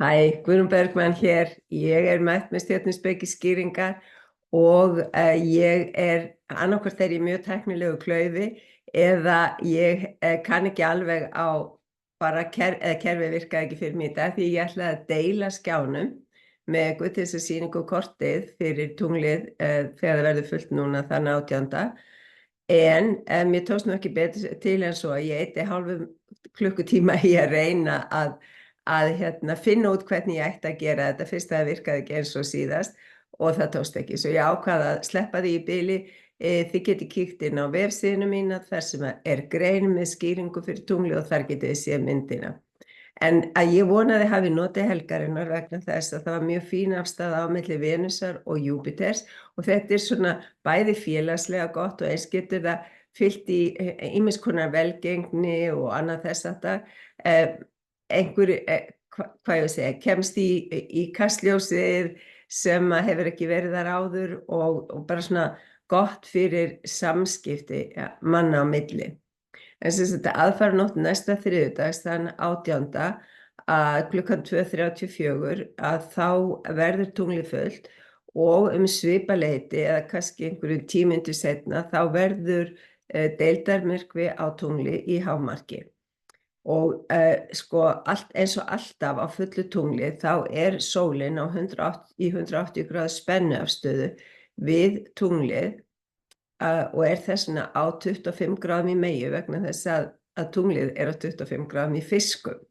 Hæ, Guðrún Bergmann hér. Ég er mætt með stjörnuspekiskýringar og annarkvort er ég mjög tæknilegu klaufi eða ég kann ekki alveg á kerfi virkaði ekki fyrir mig í dag því ég ætlaði að deila skjánum með Guðs sýningu kortið fyrir tunglið þegar það verður fullt núna þann 18. En mér tókst nú ekki betur til en svo að ég eyddi hálfum klukkutíma í að reyna að finna út hvernig ég ætti að gera þetta fyrst að það virkaði ekki eins og síðast og það tókst ekki. Svo ég ákvað að sleppa því í bili. Þið geti kíkt inn á vefsíðuna mína þar sem er grein með skýringu fyrir tungli og þar getið þið séð myndina. En að ég vonaði hafi notið helgarinnar vegna þess að það var mjög fín afstaða á milli Venusar og Júpiters og þetta er svona bæði félagslega gott og eins getur það fyllt í ýmiss konar velgengni og annað þess að það kemst í kastljósið sem hefur ekki verið þar áður og bara svona gott fyrir samskipti manna á milli. En sem sagt aðfaranótt næsta þriðjudags þann 18. að klukkan 2:34 að þá verður tunglið fullt og svipaleyti eða kannski einhverjum tímyndu seinna þá verður deildarmyrkvi á tungli í hámarki. Og eins og alltaf á fullu tungli þá er sólin í 180 gráðu spennuafstöðu við tunglið og er þess vegna á 25 gráðum í Meyju vegna þess að tunglið er á 25 gráðum í Fiskum.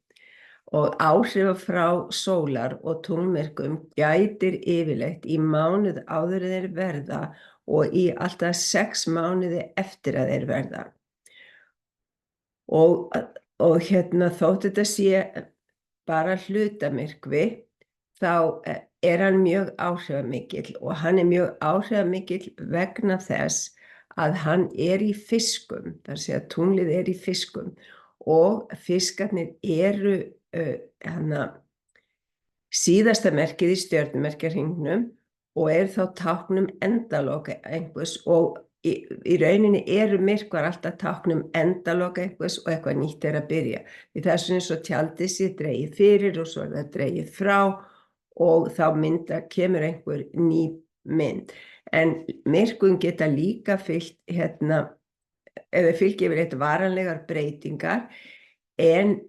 Og áhrifa frá sólar og tunglmyrkvum gætir yfirleitt í mánuð áður en þeir verða og í alltaf 6 mánuði eftir að þeir verða. Og þótt þetta sé bara hlutamyrkvi, þá er hann mjög áhrifamikill og hann er mjög áhrifamikill vegna þess að hann er í Fiskum, þar sé að tunglið er í Fiskum og fiskarnir eru síðasta merkið í stjörnumerkjahringnum og er þá táknum endaloka einhvers og í rauninni eru myrkvar alltaf táknum endaloka einhvers og eitthvað nýtt er að byrja. Því það er svona eins og tjaldið sé dregið fyrir og svo er það dregið frá og þá kemur einhver ný mynd. En myrkvum geta líka fylgt eða fylgja yfirleitt varanlegar breytingar en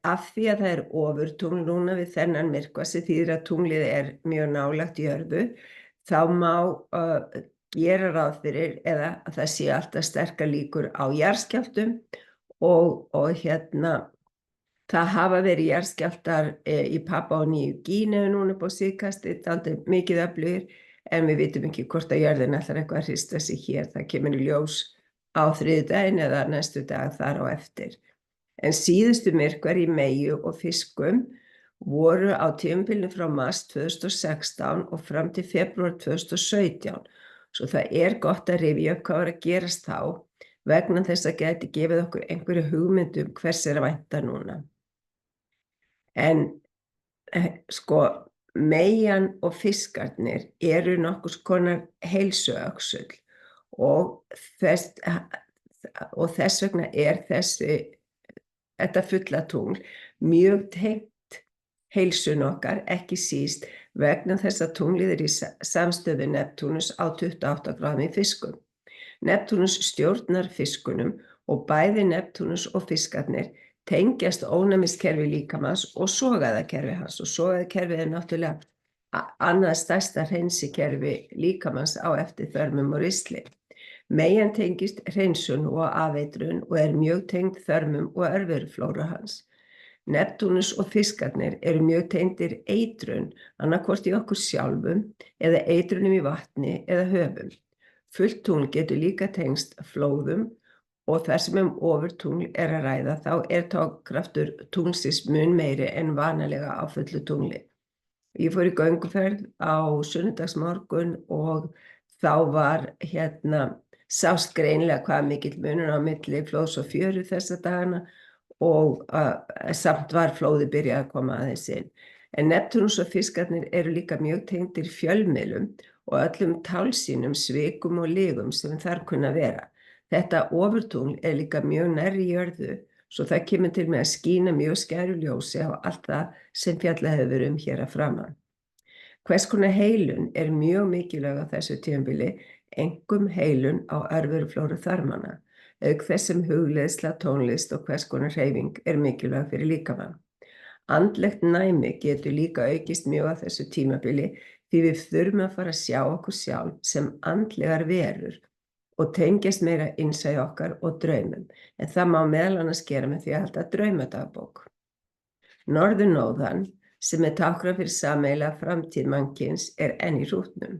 af því að það er ofurtungl núna við þennan myrkva sem þýðir að tunglið er mjög nálægt jörðu, þá má gera ráð fyrir eða að það sé alltaf sterkar líkur á jarðskjálftum og það hafa verið jarðskjálftar í Papúa Nýju Gíneu núna upp á síðkastið, dálítið mikið öflugir, en við vitum ekki hvort að jörðin ætlar eitthvað að hrista sig hér. Það kemur í ljós á þriðjudaginn eða næstu dag þar á eftir. En síðustu myrkvar í Meyju og Fiskum voru á tímabilinu frá mars 2016 og fram til febrúar 2017. Svo það gott að rifja upp hvað var að gerast þá vegna þess að gæti gefið okkur einhverju hugmyndum hvers er að vænta núna. En Meyjan og fiskarnir eru nokkurs konar heilsuöxull og þess vegna er þetta fulla tungl mjög tengt heilsun okkar, ekki síst vegna þess að tunglið er í samstöðu Neptúnus á 28 gráðum í Fiskum. Neptúnus stjórnar fiskunum og bæði Neptúnus og fiskarnir tengjast ónæmiskerfi líkamans og sogaðakerfi hans og sogaðakerfið er náttúrulega annað stærsta hreinsikerfi líkamans á eftir þörmum og ristli. Meyjan tengist hreinsun og afeitrun og er mjög tengd þörmum og örveruflóru hans. Neptúnus og fiskarnir eru mjög tengdir eitrun, annaðhvort í okkur sjálfum eða eitrunum í vatni eða höfum. Fullt tungl getur líka tengst flóðum og þar sem ofurtungl er að ræða þá togkraftur tunglsins mun meiri en vanalega á fullu tungli. Ég fór í gönguferð á sunnudagsmorgun og þá sást greinilega hvað mikill munur á milli flóðs og fjöru þessa dagana og samt var flóðið byrjað að koma aðeins inn. En Neptúnus og fiskarnir eru líka mjög tengdir fjölmiðlum og öllum tálsýnum, svikum og lygum sem þar kunna vera. Þetta ofurtungl er líka mjög nærri jörðu svo það kemur til með að skína mjög skæru ljósi á allt það sem fjallað hefur verið hér að framan. Hvers konar heilun er mjög mikilvæg á þessu tímabili, einkum heilun á örveruflóru þarmanna, auk þess sem hugleiðsla, tónlist og hvers konar hreyfing er mikilvæg fyrir líkamann. Andlegt næmi getur líka aukist mjög á þessu tímabili því við þurfum að fara að sjá okkur sjálf sem andlegar verur og tengjast meira innsæi okkar og draumum, en það má meðal annars gera með því að halda draumadagbók. Norðurnóðan, sem er táknað fyrir sameiginlega framtíð mannkyns, er enn í hrútnum,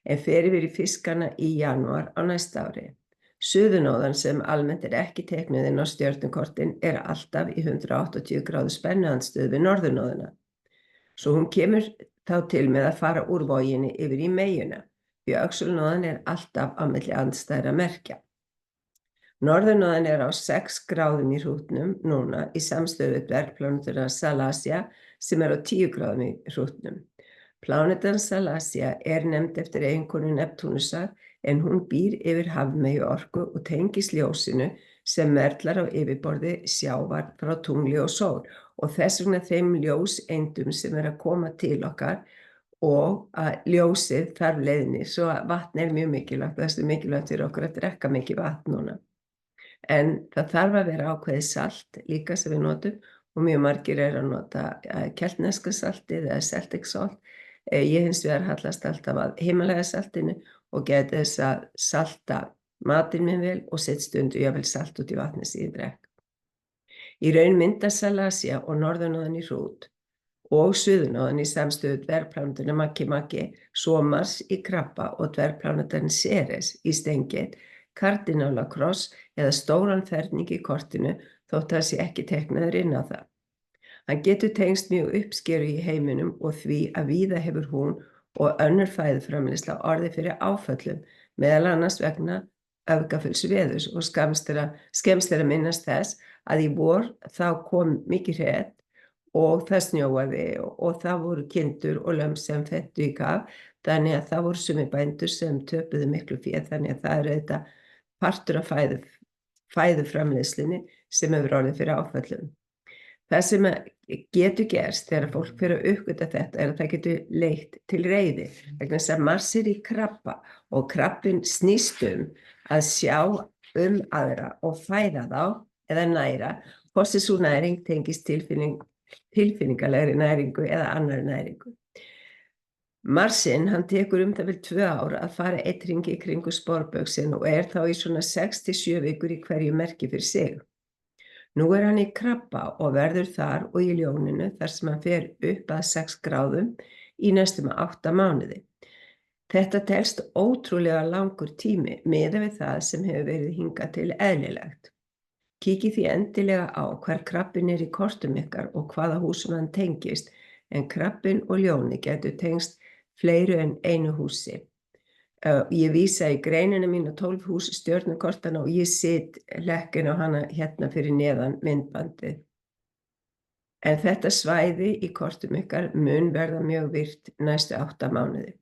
en fer yfir í fiskana í janúar á næsta ári. Suðurnóðan, sem almennt er ekki teiknuð inn á stjörnukortin, er alltaf í 180 gráðu spennuandstöðu við norðurnóðina. Svo hún kemur þá til með að fara úr voginni yfir í meyjuna, því öxulnóðan er alltaf á milli andstæðra merkja. Norðurnóðan er á 6 gráðum í hrútnum núna í samstöðu við dvergplánetuna Salacia sem er á 10 gráðum í hrútnum. Plánetan Salacia er nefnd eftir eiginkonu Neptúnusar en hún býr yfir hafmeyju orku og tengist ljósinu sem merlar á yfirborði sjávar frá tungli og sól og þess vegna þeim ljóseindum sem er að koma til okkar og að ljósið þarf leiðni, svo að vatn er mjög mikilvægt, það er mikilvægt fyrir okkur að drekka mikið vatn núna. En það þarf að vera ákveðið salt líka sem við notum og mjög margir er að nota keltneska saltið eða Celtic salt. Ég hins vegar hallast alltaf að Himalaya saltinu og geti þess að salta matinn minn vel og set stundu jafnvel salt út í vatnið sem ég drekk. Í raun mynda Salacia og norðurnóðan í hrút og suðurnóðan í samstöðu dvergplánetuna Makki, svo Mars í Krabba og dvergplánetan Ceres í Steingerð, kardinálakross eða stóran ferning í kortinu þótt það sé ekki teiknaður inn á það. Hann getur tengst mjög uppskeru í heiminum og því að víða hefur hún og önnur fæðuframleiðsla orðið fyrir áföllum, meðal annars vegna öfgafulls veðurs og skemmst er að minnast þess að í vor þá kom mikið hret og það snjóaði og það voru kindur og lömb sem fettu í kaf, þannig að það voru sumir bændur sem töpuðu miklu fé, þannig að það er auðvitað partur af fæðuframleiðslunni sem hefur orðið fyrir áföllum. Það sem getur gerst þegar fólk fyrir að uppgötva þetta er að það getur leitt til reiði, vegna þess að Mars er í Krabba og krabbinn snýst að sjá aðra og fæða þá eða næra, hvort sem sú næring tengist tilfinningalegri næringu eða annarri næringu. Marsinn, hann tekur það vel 2 ár að fara 1 hring í kringu sporbaug sinn og er þá í svona 6 til 7 vikur í hverju merki fyrir sig. Nú er hann í Krabba og verður þar og í ljóninu þar sem hann fer upp að 6 gráðum í næstum 8 mánuði. Þetta telst ótrúlega langur tími miðað við það sem hefur verið hingað til eðlilegt. Kíkið því endilega á hvar krabbinn er í kortum ykkar og hvaða húsum hann tengist, en krabbinn og ljónið getur tengst fleiru en einu húsi. Ég vísa í greinina mín á 12 hús stjörnukortana og ég sit lekkin á hana hérna fyrir neðan myndbandið. En þetta svæði í kortum ykkar mun verða mjög virkt næstu 8 mánuði.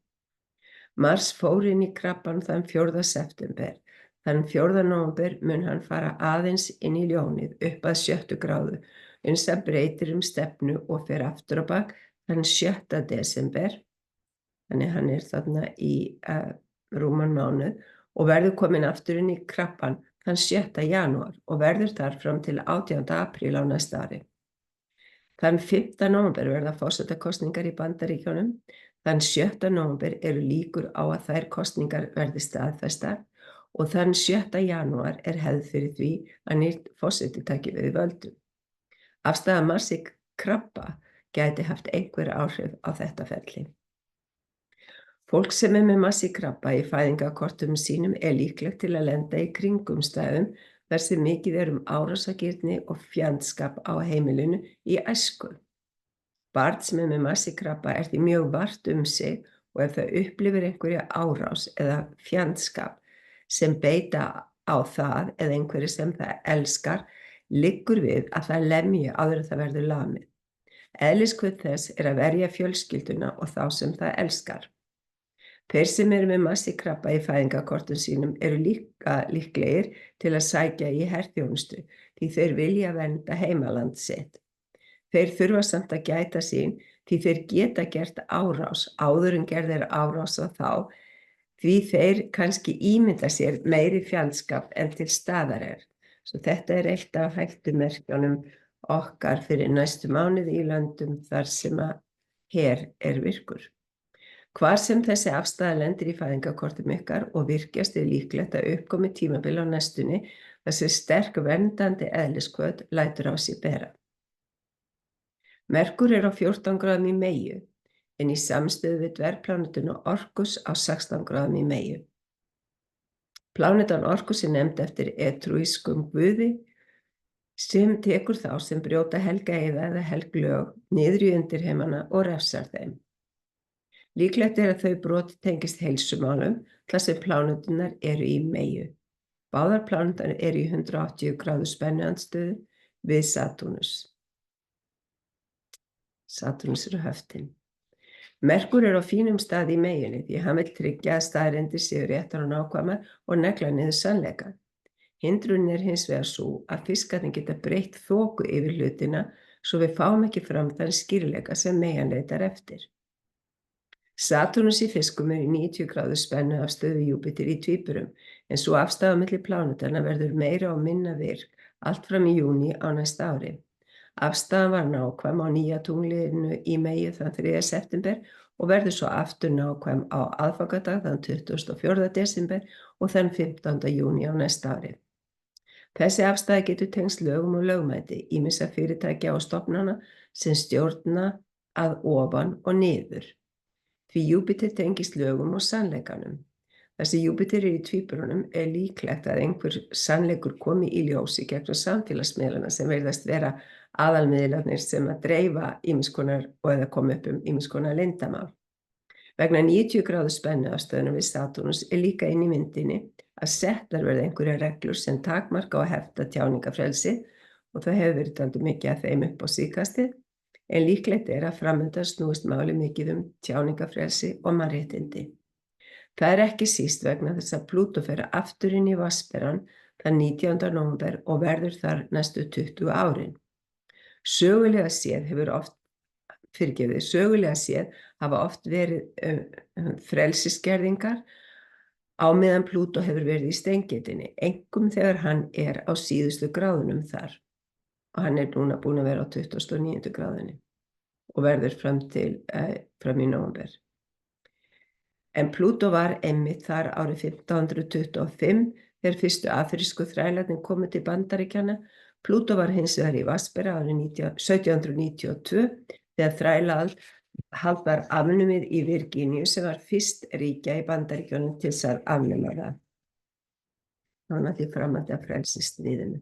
Mars fór inn í Krabbann þann 4. september. Þann 4. nóvember mun hann fara aðeins inn í ljónið upp að 7 gráðu, uns hann breytir stefnu og fer aftur á bak þann 7. desember. Þannig hann er þarna í rúman mánuð og verður komin aftur inn í Krabbann þann 7. janúar og verður þar fram til 18. apríl á næsta ári. Þann 5. nóvember verða forsetakosningar í Bandaríkjunum. Þann 7. nóvember eru líkur á að þær kosningar verði staðfestar og þann 7. janúar er hefð fyrir því að nýtt forseti taki við völdum. Afstaða Mars í Krabba gæti haft einhver áhrif á þetta ferli. Fólk sem er með Mars í Krabba í fæðingarkortum sínum er líklegt til að lenda í kringumstæðum þar sem mikið er árásargirni og fjandskap á heimilinu í æsku. Barn sem er með Mars í Krabba er því mjög vart sig og ef það upplifir einhverja árás eða fjandskap sem beita á það eða einhverju sem það elskar, liggur við að það lemji áður en það verður lamið. Eðliskvöð þess er að verja fjölskylduna og þá sem það elskar. Þeir sem eru með Mars í Krabba í fæðingarkortum sínum eru líka líklegir til að sækja í herþjónustu því þeir vilja vernda heimaland sitt. Þeir þurfa samt að gæta sín því þeir geta gert árás áður en gerð árás á þá, því þeir kannski ímynda sér meiri fjandskap en til staðar Svo þetta eitt af hættumerkjunum okkar fyrir næstu mánuði í löndum þar sem að her virkur. Hvar sem þessi afstaða lendir í fæðingarkortum ykkar og virkjast líklegt að uppkomi tímabil á næstunni þar sem sterk verndandi eðliskvöð lætur á sig bera. Merkur á 14 gráðum í Meiu, en í samstöðu við dvergplánetuna Orkus á 16 gráðum í Meiu. Plánetan Orkus nefnd eftir etrúískum guði sem tekur þá sem brjóta helga eða helglög niður í undirheimana og refsar þeim. Líklegt að þau brot tengist heilsumálum þar sem pláneturnar í Meiu. Báðar pláneturnar í 180 gráðu spennuandstöðu við Satúrnus. Satúrnus höftin. Merkur á fínum stað í Meiunni því hann vill tryggja að staðreyndir séu réttar og nákvæmar og negla niður sannleikann. Hindrunin hins vegar sú að fiskarnir geta breytt þoku yfir hlutina svo við fáum ekki fram þann skýrleika sem meian leitar eftir. Satúrnus í fiskum í 90 gráðu spennu af stöðu Júpíter í Tvíburum, en svo afstaða milli plánetanna verður meira og minna virk allt fram í júní á næsta ári. Afstaðan var nákvæm á nýja tunglinu í Meiu þann 3. september og verður svo aftur nákvæm á aðfangadag þann 24. desember og þann 15. júní á næsta ári. Þessi afstaða getur tengst lögum og lögmæti ýmissa fyrirtækja og stofnana sem stjórna að ofan og niður. Því Júpíter tengist lögum og sannleikanum. Þar sem Júpíter í Tvíburunum líklegt að einhver sannleikur komi í ljósi gegnum samfélagsmiðlana sem virðast vera aðalmiðlarnir sem að dreifa ýmiss konar og eða koma upp ýmiss konar leyndarmál. Vegna 90 gráðu spennuafstöðunum við Satúrnus líka inn í myndinni að settar verða einhverjar reglur sem takmarka og hefta tjáningafrelsi og það hefur verið dálítið mikið að þeim upp á síðkastið, en líklegt að framundan snúist máli mikið tjáningafrelsi og mannréttindi. Það ekki síst vegna þess að Plútó fer aftur inn í Vatnsberann þann 19. nóvember og verður þar næstu 20 árin. Sögulega séð hafa oft verið frelsisgerðingar á meðan Plútó hefur verið í steingetinni, einkum þegar hann á síðustu gráðunum þar. Og hann núna búinn að vera á 29. gráðunni og verður fram í nóvember. En Plútó var einmitt þar árið 1525 þegar fyrstu afrísku þrælarnir komu til Bandaríkjanna. Plútó var hins vegar í Vatnsbera árið 1792 þegar þrælahald var afnumið í Virgíníu sem var fyrst ríkja í Bandaríkjunum til þess að afnuma það. Þannig að því framhaldi af frelsisstríðinu.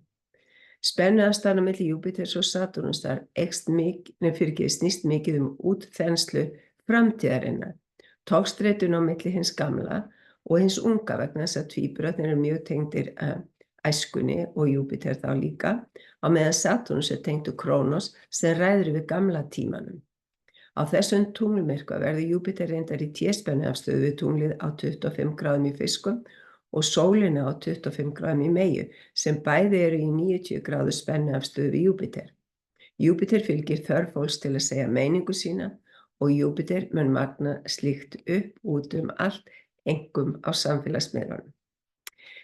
Spennuafstaðan á milli Júpíters og Satúrnusar snýst mikið útþenslu framtíðarinnar. Togstreitun á milli hins gamla og hins unga vegna þess að tvíburarnir mjög tengdir æskunni og Júpíter þá líka, á meðan Satúrnus tengdur Krónos sem ræður við gamla tímanum. Á þessum tunglmyrkva verður Júpíter reyndar í T-spennuafstöðu við tunglið á 25 gráðum í Fiskum og sólina á 25 gráðum í Meiu sem bæði í 90 gráðu spennuafstöðu við Júpíter. Júpíter fylgir þörf fólks til að segja meiningu sína og Júpíter mun magna slíkt upp út allt, einkum á samfélagsmiðlunum.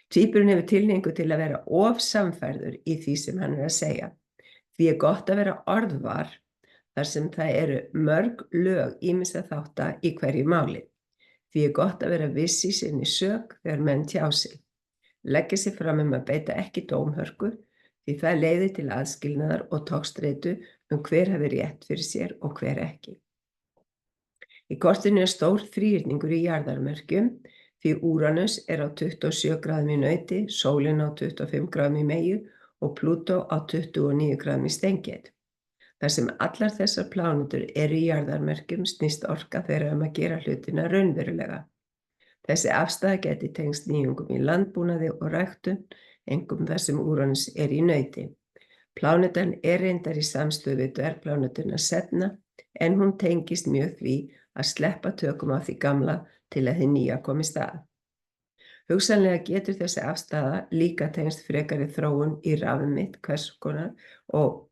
Tvíburinn hefur tilhneigingu til að vera of samfærður í því sem hann að segja. Því gott að vera orðvar þar sem það mörg lög ýmissa þátta í hverju máli. Því gott að vera viss í sinni sök þegar menn tjá sig. Leggja sig fram að beita ekki dómhörku því það leiðir til aðskilnaðar og togstreitu hver hafi rétt fyrir sér og hver ekki. Í kortinu stór þríhyrningur í jarðarmerkjum því Úranus á 27 gráðum í Nauti, sólin á 25 gráðum í Meiu og Plútó á 29 gráðum í Steinget. Þar sem allar þessar plánetur í jarðarmerkjum snýst orka þeirra að gera hlutina raunverulega. Þessi afstaða geti tengst nýjungum í landbúnaði og ræktun, einkum þar sem Úranus í Nauti. Plánetan reyndar í samstöðu við dvergplánetuna Sedna, en hún tengist mjög því að sleppa tökum á því gamla til að hið nýja komi stað. Hugsanlega getur þessi afstaða líka tengst frekari þróun í rafmynt hvers konar og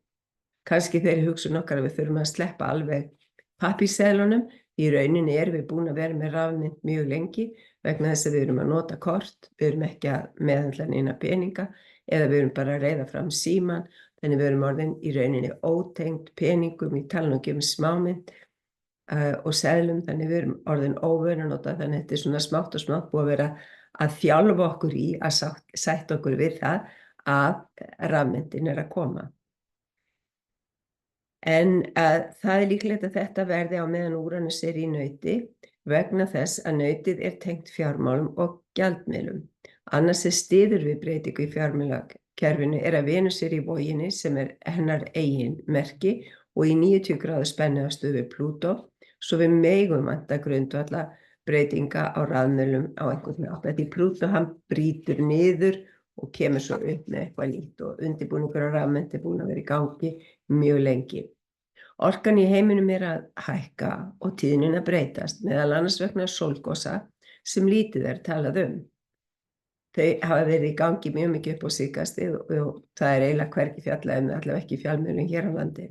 kannski þeirri hugsun okkar að við þurfum að sleppa alveg pappírseðlunum. Í rauninni erum við búin að vera með rafmynt mjög lengi vegna þess að við erum að nota kort, við erum ekki að meðhöndla neina peninga eða við erum bara að reiða fram síman, þannig við erum orðin í rauninni ótengd peningum, í tala um smámynt og seðlum, þannig við erum orðin óvön að nota, þannig þetta er svona smátt og smátt búið að vera að þjálfa okkur í að sætta okkur við það að rafmyntin er að koma. En það er líklegt að þetta verði á meðan Úranus er í nauti vegna þess að nautið er tengt fjármálum og gjaldmiðlum. Annars styður við breytingu í fjármálakerfinu er að Venus er í Voginni sem er hennar eigin merki og í 90 gráðu spennuafstöðu við Plútó, svo við megum vanta grundvalla breytinga á rafmiðlum á einhvern veginn. Því Plútó hann brýtur niður og kemur svo upp með eitthvað lít og undirbúningur á rafmynt er búin að vera í gangi mjög lengi. Orkan í heiminum er að hækka og tíðnin að breytast, meðal annars vegna sólgosa sem lítið er talað um. Þau hafa verið í gangi mjög mikið upp á síðkastið og það er eiginlega hvergi fjallað um það, allavega ekki í fjölmiðlum hér á landi.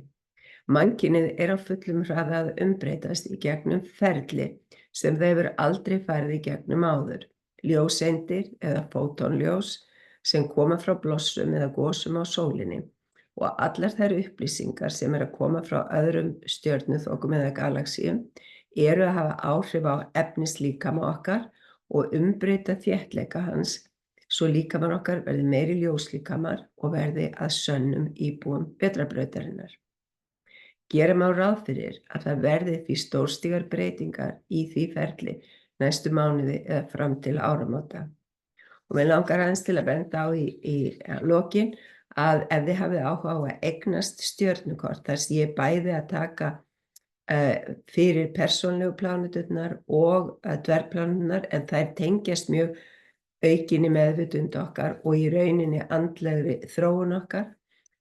Mannkynið er á fullum hraða að umbreytast í gegnum ferli sem þau hefur aldrei farið í gegnum áður. Ljóseindir eða fótonljós sem koma frá blossum eða gosum á sólinni og allar þær upplýsingar sem að koma frá öðrum stjörnuþokum eða galaxíum eru að hafa áhrif á efnislíkama okkar og umbreyta þéttleika hans svo líkamar okkar verði meiri ljóslíkamar og verði að sönnum íbúum vetrarbrautarinnar. Gera má ráð fyrir að það verði því stórstígar breytingar í því ferli næstu mánuði eða fram til áramóta. Og mér langar aðeins til að benda á í lokin að ef þið hafið áhuga á að eignast stjörnukort þar sem ég bæði að taka fyrir persónlegu pláneturnar og dvergpláneturnar en þær tengjast mjög aukinni meðvitund okkar og í rauninni andlegri þróun okkar,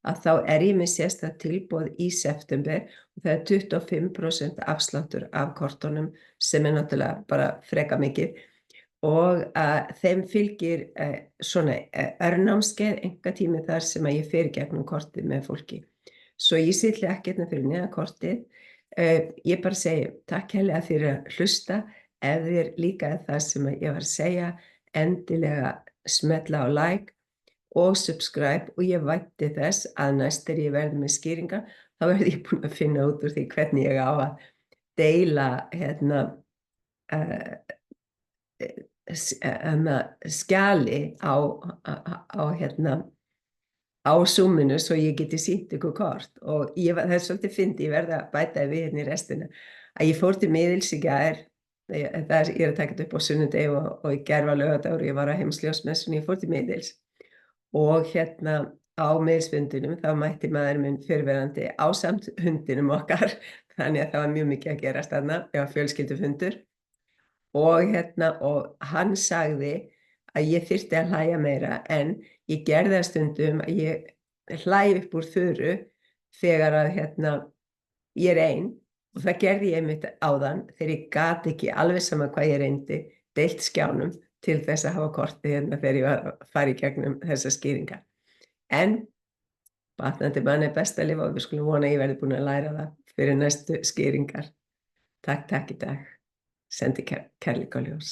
að þá er ég með sérstakt tilboð í september og það er 25% afsláttur af kortunum sem er náttúrulega bara freka mikið og þeim fylgir svona örnámskeið einhver tími þar sem að ég fer gegnum kortið með fólki. Svo ég sitli ekkert fyrir neðan kortið. Ég bara segi takk hérlega fyrir að hlusta. Ef þér líkaði það sem ég var að segja, endilega smetla á like og subscribe og ég vænti þess að næst þegar ég verði með skýringar þá verði ég búin að finna út úr því hvernig ég á að deila skjali á Zoominu svo ég geti sýnt ykkur kort og það er svolítið fyndið, ég verði að bæta við hérna í restina að ég fór til miðils í gær, ég er að taka þetta upp á sunnudegi og í gær var laugardagur og ég var á heimsljósmessunni, ég fór til miðils og á miðilsfundinum þá mætti maður minn fyrrverandi ásamt hundinum okkar þannig að það var mjög mikið að gerast þarna, það var fjölskyldufundur og hann sagði að ég þyrfti að hlæja meira en ég gerði það stundum að ég hlæði upp úr þurru þegar að ég er ein og það gerði ég einmitt áðan þegar ég gat ekki alveg sama hvað ég reyndi deilt skjánum til þess að hafa kortið þegar ég var að fara í gegnum þessa skýringar. En batnandi manni er best að lifa og við skulum vona að ég verði búin að læra það fyrir næstu skýringar. Takk í dag. Sendi kærleika og ljós.